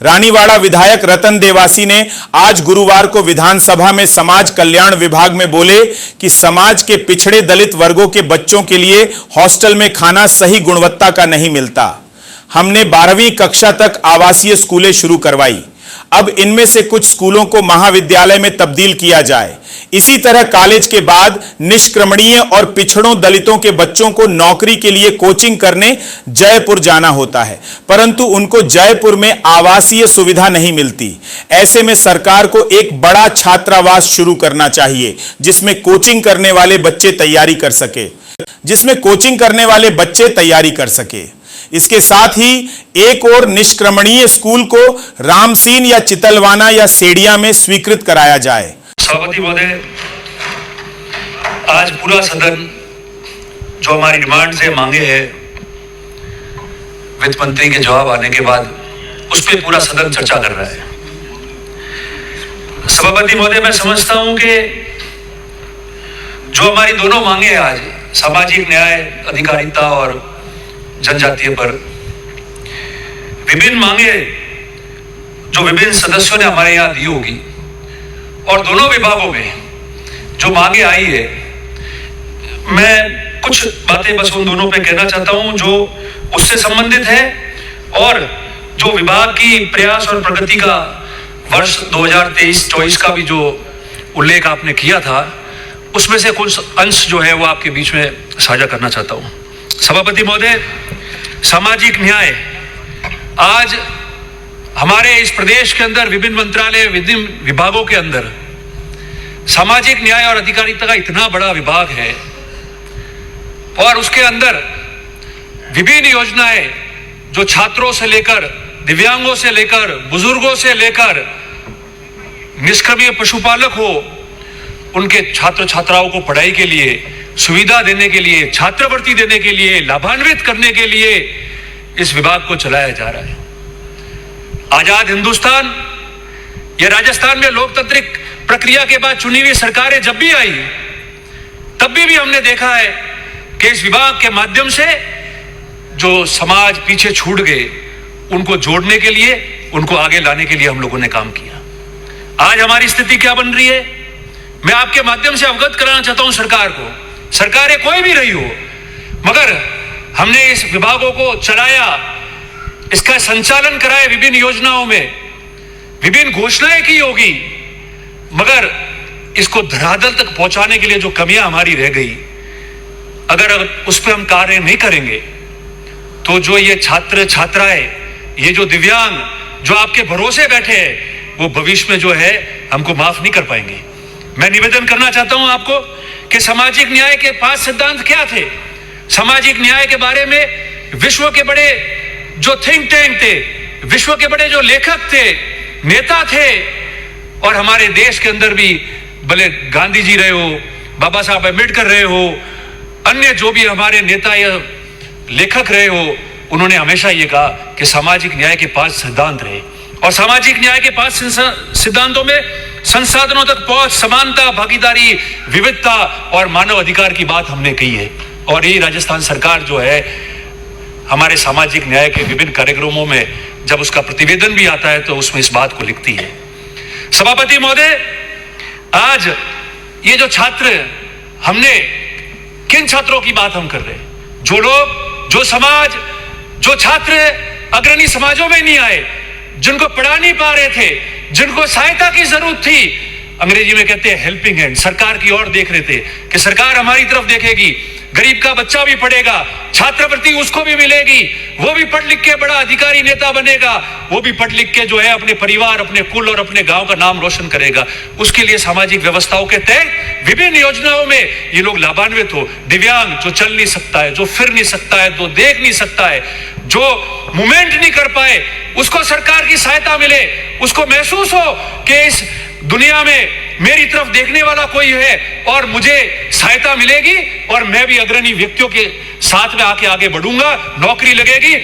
रानीवाड़ा विधायक रतन देवासी ने आज गुरुवार को विधानसभा में समाज कल्याण विभाग में बोले कि समाज के पिछड़े दलित वर्गों के बच्चों के लिए हॉस्टल में खाना सही गुणवत्ता का नहीं मिलता। हमने 12वीं कक्षा तक आवासीय स्कूलें शुरू करवाई। अब इनमें से कुछ स्कूलों को महाविद्यालय में तब्दील किया जाए। इसी तरह कॉलेज के बाद निष्क्रमणीय और पिछड़ों दलितों के बच्चों को नौकरी के लिए कोचिंग करने जयपुर जाना होता है, परंतु उनको जयपुर में आवासीय सुविधा नहीं मिलती। ऐसे में सरकार को एक बड़ा छात्रावास शुरू करना चाहिए जिसमें कोचिंग करने वाले बच्चे तैयारी कर सके। इसके साथ ही एक और निष्क्रमणीय स्कूल को रामसीन या चितलवाना या सेडिया में स्वीकृत कराया जाए। सभापति महोदय, आज पूरा सदन जो हमारी डिमांड से मांगे हैं, वित्त मंत्री के जवाब आने के बाद उस पर पूरा सदन चर्चा कर रहा है। सभापति महोदय, मैं समझता हूं कि जो हमारी दोनों मांगे हैं आज, सामाजिक न्याय, अधिकारिता और जनजातीय पर, विभिन्न मांगे जो विभिन्न सदस्यों ने हमारे यहां दी होगी और दोनों विभागों में जो मांगे आई है, मैं कुछ बातें बस उन दोनों पे कहना चाहता हूं जो उससे संबंधित है और जो विभाग की प्रयास और प्रगति का वर्ष 2023-24 का भी जो उल्लेख आपने किया था, उसमें से कुछ अंश जो है वो आपके बीच में साझा करना चाहता हूं। सभापति महोदय, सामाजिक न्याय आज हमारे इस प्रदेश के अंदर विभिन्न मंत्रालय, विभिन्न विभागों के अंदर सामाजिक न्याय और अधिकारिता का इतना बड़ा विभाग है और उसके अंदर विभिन्न योजनाएं जो छात्रों से लेकर, दिव्यांगों से लेकर, बुजुर्गों से लेकर निष्क्रमणीय पशुपालक हो, उनके छात्र छात्राओं को पढ़ाई के लिए सुविधा देने के लिए, छात्रवृत्ति देने के लिए, लाभान्वित करने के लिए इस विभाग को चलाया जा रहा है। आजाद हिंदुस्तान या राजस्थान में लोकतांत्रिक प्रक्रिया के बाद चुनी हुई सरकारें जब भी आई, तब भी हमने देखा है कि इस विभाग के माध्यम से जो समाज पीछे छूट गए, उनको जोड़ने के लिए, उनको आगे लाने के लिए हम लोगों ने काम किया। आज हमारी स्थिति क्या बन रही है, मैं आपके माध्यम से अवगत कराना चाहता हूं सरकार को। सरकारें कोई भी रही हो, मगर हमने इस विभागों को चलाया, इसका संचालन कराया, विभिन्न योजनाओं में विभिन्न घोषणाएं की होगी, मगर इसको धरातल तक पहुंचाने के लिए जो कमियां हमारी रह गई, अगर उस पर हम कार्य नहीं करेंगे तो जो ये छात्र छात्राएं, ये जो दिव्यांग जो आपके भरोसे बैठे हैं, वो भविष्य में जो है हमको माफ नहीं कर पाएंगे। मैं निवेदन करना चाहता हूं आपको कि सामाजिक न्याय के 5 सिद्धांत क्या थे। सामाजिक न्याय के बारे में विश्व के बड़े जो थिंक टैंक थे, विश्व के बड़े जो लेखक थे, नेता थे, और हमारे देश के अंदर भी भले गांधी जी रहे हो, बाबा साहब अम्बेडकर रहे हो, अन्य जो भी हमारे नेता या लेखक रहे हो, उन्होंने हमेशा ये कहा कि सामाजिक न्याय के 5 सिद्धांत रहे। और सामाजिक न्याय के 5 सिद्धांतों में संसाधनों तक पहुंच, समानता, भागीदारी, विविधता और मानव अधिकार की बात हमने कही है। और ये राजस्थान सरकार जो है हमारे सामाजिक न्याय के विभिन्न कार्यक्रमों में जब उसका प्रतिवेदन भी आता है तो उसमें इस बात को लिखती है। सभापति महोदय, आज ये जो छात्र, हमने किन छात्रों की बात हम कर रहे हैं? जो लोग, जो समाज, जो छात्र अग्रणी समाजों में नहीं आए, जिनको पढ़ा नहीं पा रहे थे, जिनको सहायता की जरूरत थी, अंग्रेजी में कहते हैं हेल्पिंग हैंड, सरकार की ओर देख रहे थे कि सरकार हमारी तरफ देखेगी, गरीब का बच्चा भी पढ़ेगा, छात्रवृत्ति उसको भी मिलेगी, वो भी पढ़ लिख के बड़ा अधिकारी नेता बनेगा, वो भी पढ़ लिख के जो है अपने परिवार, अपने कुल और अपने गांव का नाम रोशन करेगा। उसके लिए सामाजिक व्यवस्थाओं के तहत विभिन्न योजनाओं में ये लोग लाभान्वित हो। दिव्यांग जो चल नहीं सकता है, जो फिर नहीं सकता है, जो देख नहीं सकता है, जो मूवमेंट नहीं कर पाए, उसको सरकार की सहायता मिले, उसको महसूस हो कि इस दुनिया में मेरी तरफ देखने वाला कोई है और मुझे सहायता मिलेगी और मैं भी अग्रणी व्यक्तियों के साथ में आके आगे बढ़ूंगा, नौकरी लगेगी,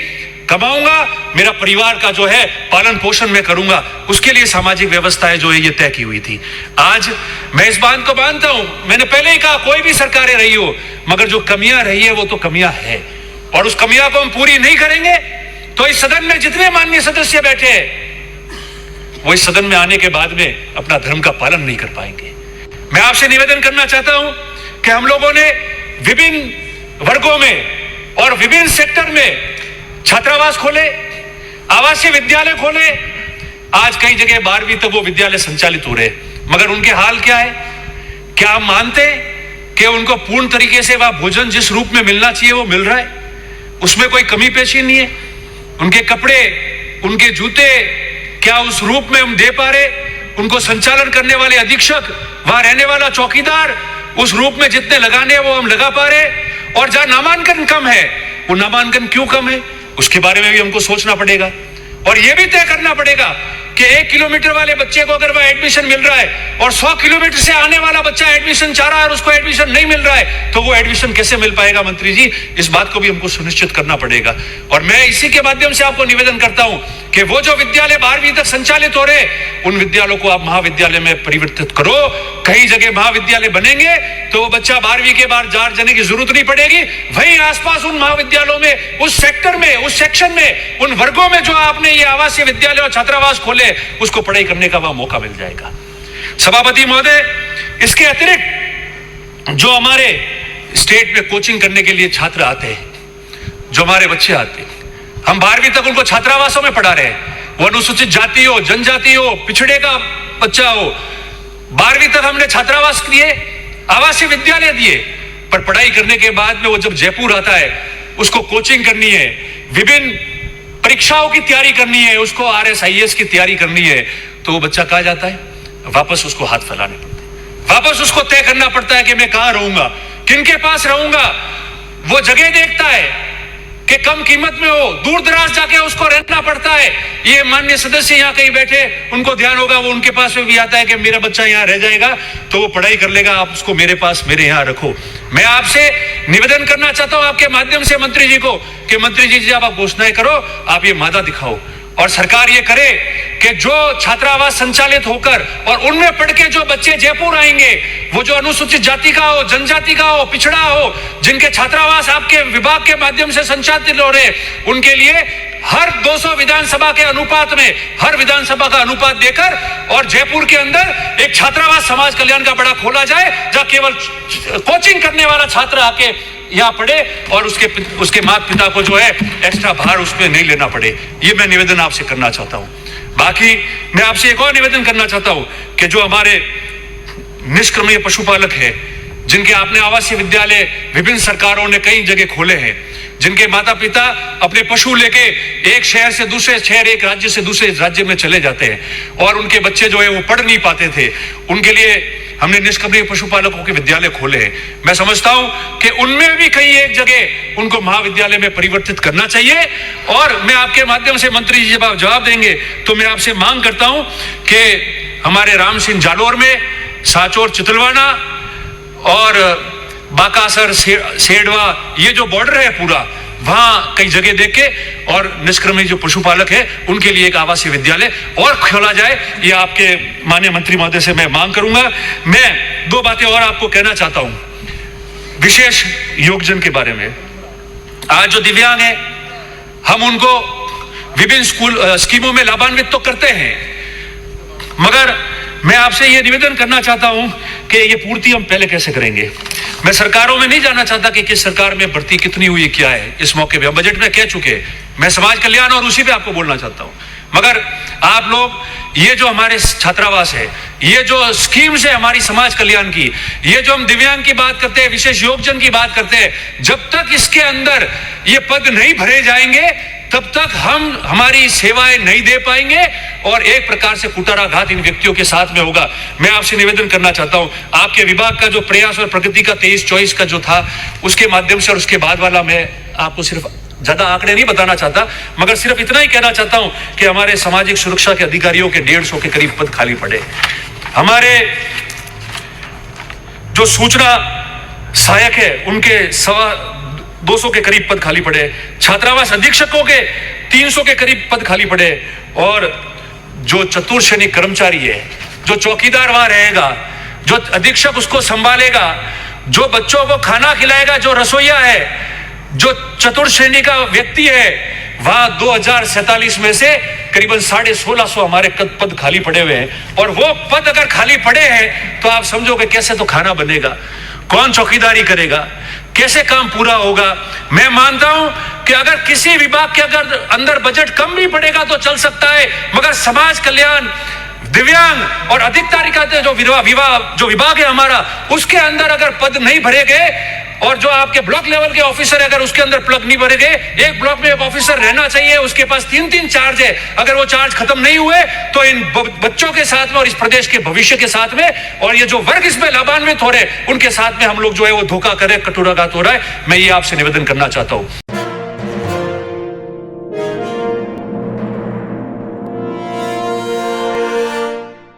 कमाऊंगा, मेरा परिवार का जो है पालन पोषण में करूंगा। उसके लिए सामाजिक व्यवस्थाएं जो है ये तय की हुई थी। आज मैं इस बात को मानता हूं, मैंने पहले ही कहा कोई भी सरकारें रही हो, मगर जो कमियां रही है वो तो कमियां है और उस कमियां को हम पूरी नहीं करेंगे तो इस सदन में जितने माननीय सदस्य बैठे हैं वो इस सदन में आने के बाद में अपना धर्म का पालन नहीं कर पाएंगे। मैं आपसे निवेदन करना चाहता हूं कि हम लोगों ने विभिन्न वर्गों में और विभिन्न सेक्टर में छात्रावास खोले, आवासीय विद्यालय खोले। आज कई जगह 12वीं तक वो विद्यालय संचालित हो रहे, मगर उनके हाल क्या है? क्या हम मानते हैं कि उनको पूर्ण तरीके से वह भोजन जिस रूप में मिलना चाहिए वो मिल रहा है? उसमें कोई कमी पेशी नहीं है? उनके कपड़े, उनके जूते क्या उस रूप में हम दे पा रहे? उनको संचालन करने वाले अधीक्षक, वहां रहने वाला चौकीदार उस रूप में जितने लगाने हैं वो हम लगा पा रहे? और जहां नामांकन कम है, वो नामांकन क्यों कम है, उसके बारे में भी हमको सोचना पड़ेगा। और यह भी तय करना पड़ेगा कि 1 किलोमीटर वाले बच्चे को अगर वह एडमिशन मिल रहा है और 100 किलोमीटर से आने वाला बच्चा एडमिशन चाह रहा है और उसको एडमिशन नहीं मिल रहा है, तो वो एडमिशन कैसे मिल पाएगा? मंत्री जी, इस बात को भी हमको सुनिश्चित करना पड़ेगा। और मैं इसी के माध्यम से आपको निवेदन करता हूं कि वो जो विद्यालय 12वीं तक संचालित हो रहे, उन विद्यालयों को आप महाविद्यालय में परिवर्तित करो। कई जगह महाविद्यालय बनेंगे तो वो बच्चा 12वीं के बाद जार जाने की जरूरत नहीं पड़ेगी। वहीं आसपास उन महाविद्यालयों में, उस सेक्टर में, उस सेक्शन में, उन वर्गों में जो आपने ये आवासीय विद्यालय और छात्रावास खोले, उसको पढ़ाई करने का वह मौका मिल जाएगा। सभापति महोदय, इसके अतिरिक्त जो हमारे स्टेट में कोचिंग करने के लिए छात्र आते हैं, जो हमारे बच्चे आते हैं, हम 12वीं तक उनको छात्रावासों में पढ़ा रहे हैं। वो अनुसूचित जाति हो, जनजाति हो, पिछड़े का बच्चा हो, 12वीं तक हमने छात्रावास दिए, आवासीय विद्यालय दिए। पर पढ़ाई करने के बाद में वो जब जयपुर आता है, उसको कोचिंग करनी है, विभिन्न परीक्षाओं की तैयारी करनी है, उसको RSIS की तैयारी करनी है, तो वो बच्चा कहाँ जाता है? वापस उसको हाथ फैलाने पड़ते हैं, वापस उसको तय करना पड़ता है कि मैं कहाँ रहूंगा, किनके पास रहूंगा। वो जगह देखता है कि कम कीमत में हो, दूर दराज जाके उसको रहना पड़ता है। ये माननीय सदस्य यहाँ कहीं बैठे, उनको ध्यान होगा, वो उनके पास में भी आता है कि मेरा बच्चा यहाँ रह जाएगा तो वो पढ़ाई कर लेगा, आप उसको मेरे पास, मेरे यहाँ रखो। मैं आपसे निवेदन करना चाहता हूं आपके माध्यम से मंत्री जी को कि मंत्री जी, जब आप घोषणाएं करो, आप ये मादा दिखाओ और सरकार ये करे कि जो छात्रावास संचालित होकर और उनमें पढ़ के जो बच्चे जयपुर आएंगे, वो जो अनुसूचित जाति का हो, जनजाति का हो, पिछड़ा हो, जिनके छात्रावास आपके विभाग के माध्यम से संचालित हो रहे, उनके लिए हर 200 विधानसभा के अनुपात में, हर विधानसभा का अनुपात देकर और जयपुर के अंदर एक छात्रावास समाज कल्याण का बड़ा खोला जाए, जहां केवल कोचिंग करने वाला छात्र आके यहाँ पढ़े और उसके माता पिता को जो है एक्स्ट्रा भार उसमें नहीं लेना पड़े। ये मैं निवेदन आपसे करना चाहता हूं। बाकी मैं आपसे एक और निवेदन करना चाहता हूं कि जो हमारे निष्क्रमणीय पशुपालक है, जिनके आपने आवासीय विद्यालय विभिन्न सरकारों ने कई जगह खोले हैं, जिनके माता पिता अपने पशु लेके एक शहर से दूसरे शहर, एक राज्य से दूसरे राज्य में चले जाते हैं और उनके बच्चे जो है वो पढ़ नहीं पाते थे, उनके लिए हमने निष्क्रमणीय पशुपालकों के विद्यालय खोले हैं। मैं समझता हूं कि उनमें भी कहीं एक जगह उनको महाविद्यालय में परिवर्तित करना चाहिए। और मैं आपके माध्यम से मंत्री जी, जब आप जवाब देंगे तो मैं आपसे मांग करता हूं कि हमारे राम सिंह जालोर में, सांचौर चितलवाना और बाकासर सेडवा, ये जो बॉर्डर है पूरा, वहां कई जगह देख के और निष्क्रमणीय जो पशुपालक है उनके लिए एक आवासीय विद्यालय और खोला जाए। ये आपके माननीय मंत्री महोदय से मैं मांग करूंगा। मैं 2 बातें और आपको कहना चाहता हूं विशेष योगजन के बारे में। आज जो दिव्यांग है, हम उनको विभिन्न स्कीमों में लाभान्वित तो करते हैं, मगर मैं आपसे यह निवेदन करना चाहता हूं कि ये पूर्ति हम पहले कैसे करेंगे। मैं सरकारों में नहीं जाना चाहता कि किस सरकार में भर्ती कितनी हुई, क्या है। इस मौके पे हम बजट में कह चुके, मैं समाज कल्याण और उसी पे आपको बोलना चाहता हूं। मगर आप लोग, ये जो हमारे छात्रावास है, ये जो स्कीम्स है हमारी समाज कल्याण की, ये जो हम दिव्यांग की बात करते हैं, विशेष योगजन की बात करते हैं, जब तक इसके अंदर ये पद नहीं भरे जाएंगे तब तक हम हमारी सेवाएं नहीं दे पाएंगे और एक प्रकार से कुटाराघात इन व्यक्तियों के साथ में होगा। मैं आपसे निवेदन करना चाहता हूं, आपके विभाग का जो प्रयास और प्रगति का 23-24 का जो था, उसके माध्यम से और उसके बाद वाला, मैं आपको सिर्फ ज्यादा आंकड़े नहीं बताना चाहता, मगर सिर्फ इतना ही कहना चाहता हूं कि हमारे सामाजिक सुरक्षा के अधिकारियों के 150 के करीब पद खाली पड़े। हमारे जो सूचना सहायक है उनके 200 के करीब पद खाली पड़े, छात्रावास अधीक्षकों के 300 के करीब पद खाली पड़े, और जो चतुर्श्रेणी कर्मचारी है, जो चौकीदार वहां रहेगा, जो अधीक्षक उसको संभालेगा, जो बच्चों को खाना खिलाएगा, जो रसोइया है, जो चतुर्श्रेणी का व्यक्ति है, वहां 2047 में से करीबन 1650 हमारे पद खाली पड़े हुए हैं, और वो पद अगर खाली पड़े हैं तो आप समझोगे कैसे तो खाना बनेगा, कौन चौकीदारी करेगा, कैसे काम पूरा होगा। मैं मानता हूं कि अगर किसी विभाग के अगर अंदर बजट कम भी पड़ेगा तो चल सकता है, मगर समाज कल्याण, दिव्यांग और अधिकारिता जो विभाग है हमारा, उसके अंदर अगर पद नहीं भरे गए, और जो आपके ब्लॉक लेवल के ऑफिसर है अगर उसके अंदर प्लग नहीं भरे गए, एक ब्लॉक में एक ऑफिसर रहना चाहिए, उसके पास 3-3 चार्ज है, अगर वो चार्ज खत्म नहीं हुए तो इन बच्चों के साथ में और इस प्रदेश के भविष्य के साथ में, और ये जो वर्ग इसमें लाभान्वित हो रहे उनके साथ में हम लोग जो है वो धोखा करे, कटुराघात हो रहा है। मैं ये आपसे निवेदन करना चाहता हूं।